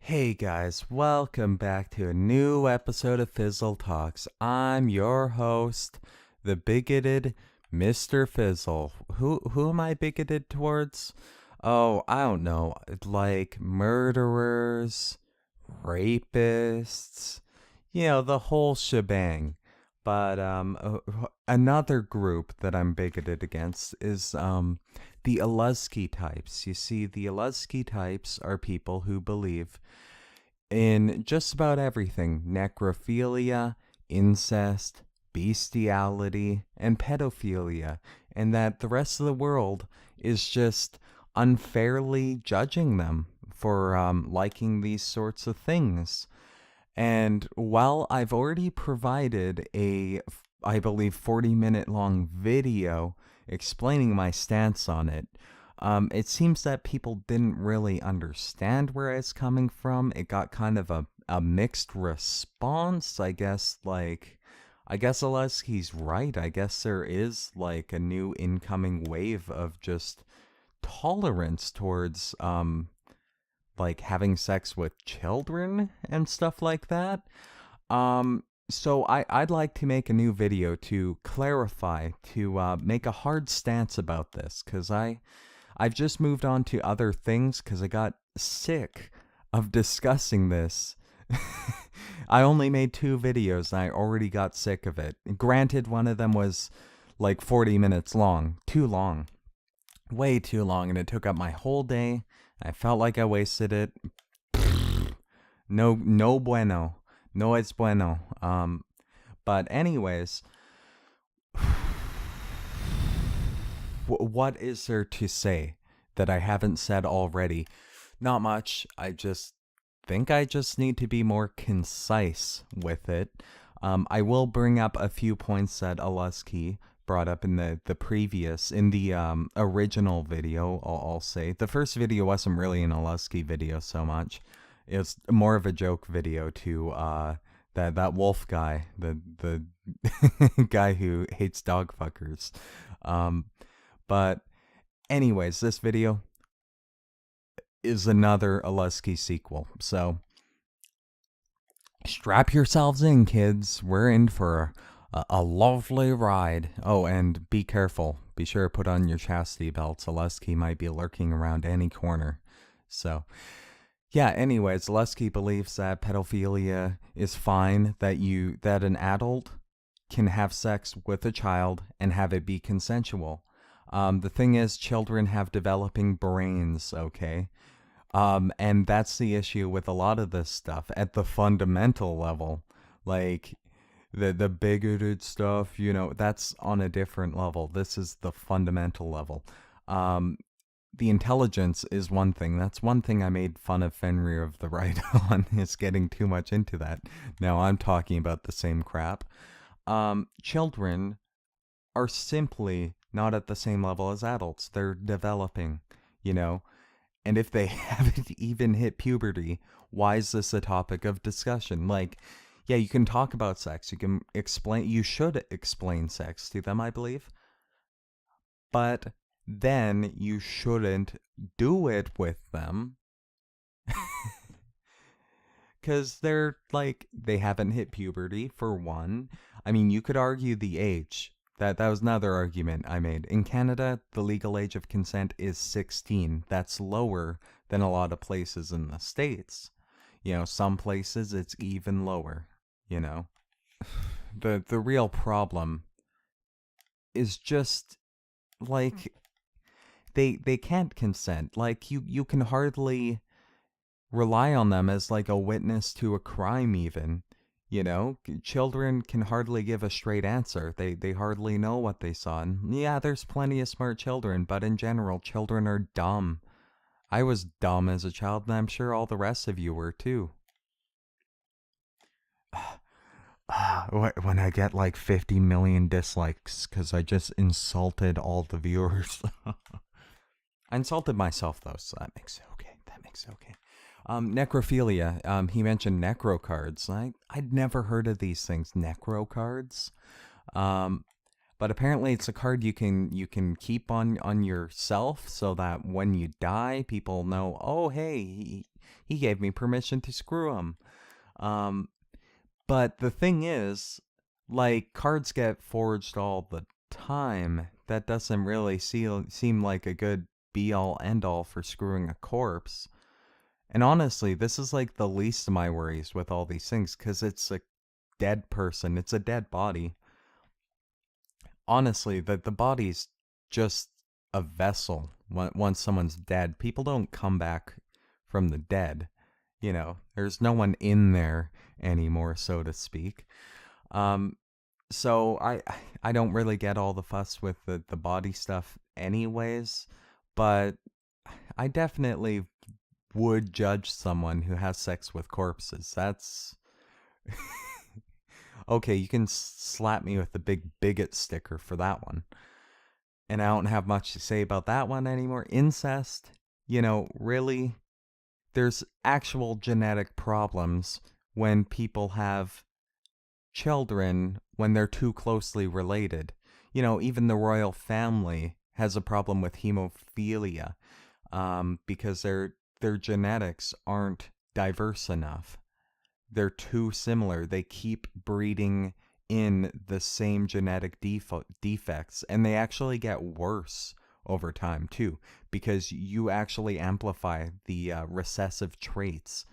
Hey guys, welcome back to a new episode of Fizzle Talks. I'm your host, the bigoted Mr. Fizzle. Who am I bigoted towards? Oh, I don't know. Like murderers, rapists, the whole shebang. But another group that I'm bigoted against is the Aluzky types. You see, the Aluzky types are people who believe in just about everything: necrophilia, incest, bestiality, and pedophilia, and that the rest of the world is just unfairly judging them for liking these sorts of things. And while I've already provided I believe, 40-minute long video explaining my stance on it, it seems that people didn't really understand where I was coming from. It got kind of a mixed response, I guess. I guess Alesky's right. I guess there is like a new incoming wave of just tolerance towards like having sex with children and stuff like that. So I'd like to make a new video to clarify, to make a hard stance about this, because I've just moved on to other things because I got sick of discussing this. I only made 2 videos and I already got sick of it. Granted, one of them was like 40 minutes long. Too long. Way too long, and it took up my whole day. I felt like I wasted it. No bueno. No es bueno. But anyways, what is there to say that I haven't said already? Not much. I just think I just need to be more concise with it. I will bring up a few points that Aluzky brought up in the original video. I'll say the first video wasn't really an Aluzky video so much. It's more of a joke video to that wolf guy, the guy who hates dog fuckers. But anyways, this video is another Aluzky sequel. So strap yourselves in, kids. We're in for a lovely ride. Oh, and be careful. Be sure to put on your chastity belts. Aluzky might be lurking around any corner. So yeah, anyways, Aluzky believes that pedophilia is fine, that an adult can have sex with a child and have it be consensual. The thing is, children have developing brains, okay? And that's the issue with a lot of this stuff at the fundamental level. Like, the bigoted stuff, that's on a different level. This is the fundamental level. The intelligence is one thing. That's one thing I made fun of Fenrir of the Right on, is getting too much into that. Now I'm talking about the same crap. Children are simply not at the same level as adults. They're developing, and if they haven't even hit puberty, why is this a topic of discussion? Like, yeah, you can talk about sex. You should explain sex to them, I believe. But then you shouldn't do it with them. Because they haven't hit puberty, for one. I mean, you could argue the age. That was another argument I made. In Canada, the legal age of consent is 16. That's lower than a lot of places in the States. Some places it's even lower, The real problem is just, like, they can't consent. Like, you can hardly rely on them as like a witness to a crime even. Children can hardly give a straight answer. They hardly know what they saw. And yeah, there's plenty of smart children, but in general, children are dumb. I was dumb as a child, and I'm sure all the rest of you were too. When I get like 50 million dislikes because I just insulted all the viewers. I insulted myself though, so that makes it okay. Necrophilia. He mentioned necro cards. I'd never heard of these things, necro cards. But apparently it's a card you can keep on yourself, so that when you die, people know, oh hey, he gave me permission to screw him. Um, but the thing is, like, cards get forged all the time. That doesn't really seem like a good be all end all for screwing a corpse. And honestly, this is like the least of my worries with all these things because it's a dead person, it's a dead body. Honestly, the body's just a vessel once someone's dead. People don't come back from the dead. You know, there's no one in there anymore, so to speak. Um, so I don't really get all the fuss with the body stuff anyways, but I definitely would judge someone who has sex with corpses. That's okay, you can slap me with the big bigot sticker for that one. And I don't have much to say about that one anymore. Incest, really, there's actual genetic problems when people have children when they're too closely related. Even the royal family has a problem with hemophilia because their genetics aren't diverse enough. They're too similar. They keep breeding in the same genetic defects, and they actually get worse over time too, because you actually amplify the recessive traits,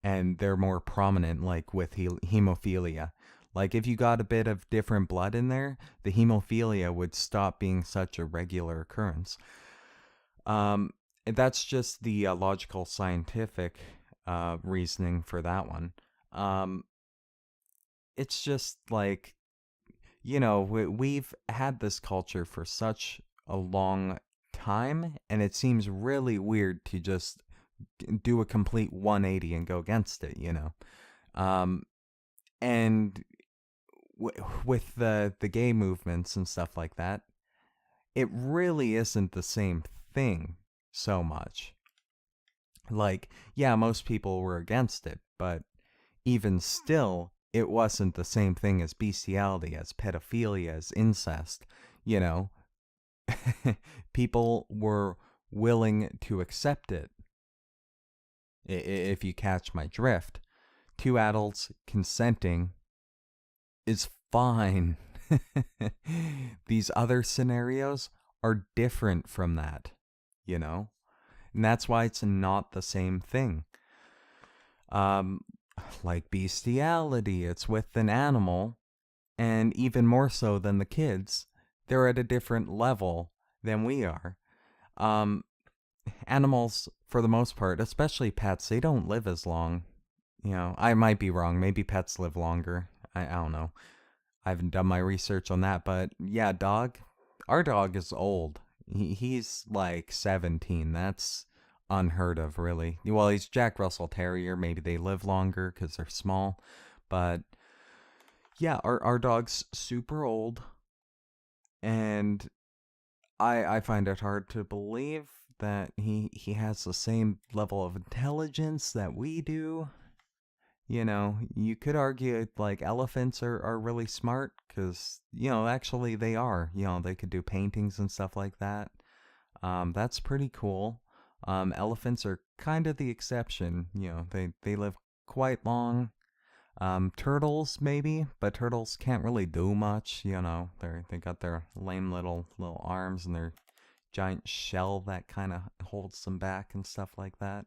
and they're more prominent, like with hemophilia. Like if you got a bit of different blood in there, the hemophilia would stop being such a regular occurrence. That's just the logical scientific reasoning for that one. It's just like, we've had this culture for such a long time, and it seems really weird to just do a complete 180 and go against it, and with the gay movements and stuff like that, it really isn't the same thing so much. Like, yeah, most people were against it, but even still, it wasn't the same thing as bestiality, as pedophilia, as incest. You know, people were willing to accept it, if you catch my drift. Two adults consenting is fine. These other scenarios are different from that, and that's why it's not the same thing. Like bestiality, it's with an animal, and even more so than the kids, they're at a different level than we are. Animals, for the most part, especially pets, they don't live as long. I might be wrong. Maybe pets live longer. I don't know. I haven't done my research on that, but yeah, our dog is old. He's like 17. That's unheard of, really. Well, he's Jack Russell Terrier. Maybe they live longer because they're small. But yeah, our dog's super old. And I find it hard to believe that he has the same level of intelligence that we do. You could argue like elephants are really smart because, actually they are. They could do paintings and stuff like that. That's pretty cool. Elephants are kind of the exception. They live quite long. Turtles maybe, but turtles can't really do much. They got their lame little arms and their giant shell that kind of holds them back and stuff like that.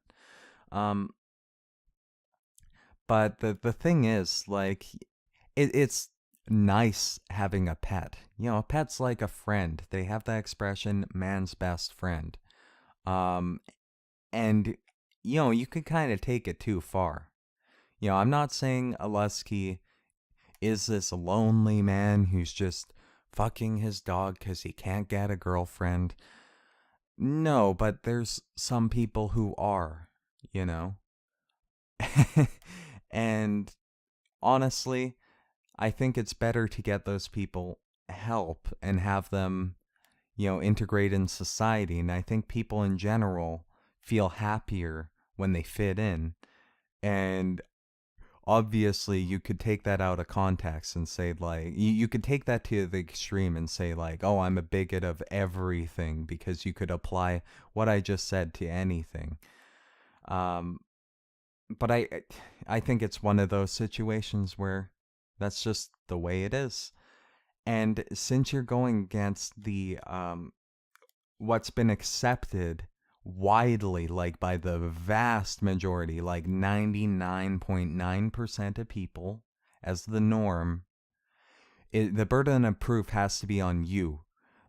But the thing is, like, it's nice having a pet. A pet's like a friend. They have that expression, man's best friend. And, you could kind of take it too far. I'm not saying Aluzky is this lonely man who's just fucking his dog because he can't get a girlfriend. No, but there's some people who are, And honestly, I think it's better to get those people help and have them, integrate in society. And I think people in general feel happier when they fit in. And obviously, you could take that out of context and say, like, you could take that to the extreme and say, like, oh, I'm a bigot of everything, because you could apply what I just said to anything. but I think it's one of those situations where that's just the way it is. And since you're going against the what's been accepted widely, like by the vast majority, like 99.9% of people as the norm, the burden of proof has to be on you.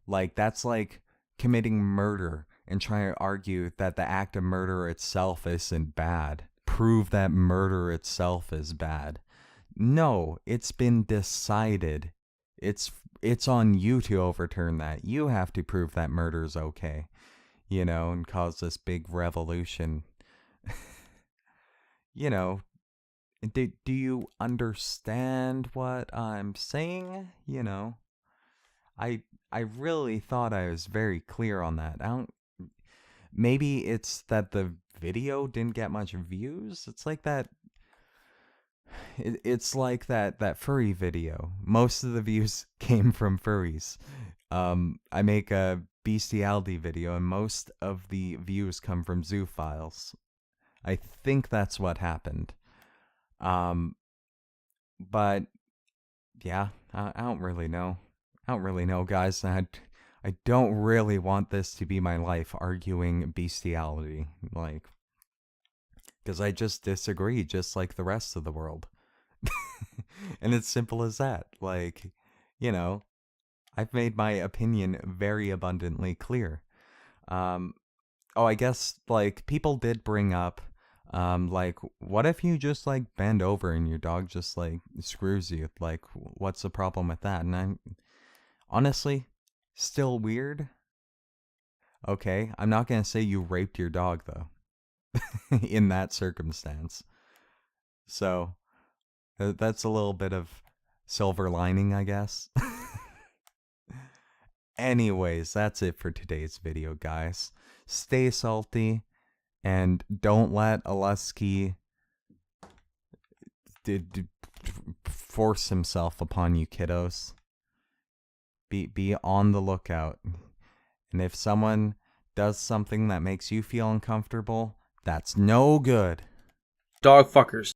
Like, that's like committing murder and trying to argue that the act of murder itself isn't bad. Prove that murder itself is bad. No, it's been decided. It's on you to overturn that. You have to prove that murder's okay, and cause this big revolution. you know, do you understand what I'm saying? I I really thought I was very clear on that. Maybe it's that the video didn't get much views. It's like that. It's like that furry video. Most of the views came from furries. I make a bestiality video, and most of the views come from zoophiles. I think that's what happened. But yeah, I don't really know. I don't really know, guys. I don't really want this to be my life, arguing bestiality, like, because I just disagree, just like the rest of the world. And it's simple as that. Like, I've made my opinion very abundantly clear. Oh, I guess, like, people did bring up, like, what if you just, like, bend over and your dog just, like, screws you? Like, what's the problem with that? And I'm honestly still weird. Okay, I'm not gonna say you raped your dog, though, in that circumstance. So, that's a little bit of silver lining, I guess. Anyways, that's it for today's video, guys. Stay salty, and don't let Aluzky force himself upon you, kiddos. Be on the lookout. And if someone does something that makes you feel uncomfortable, that's no good. Dog fuckers.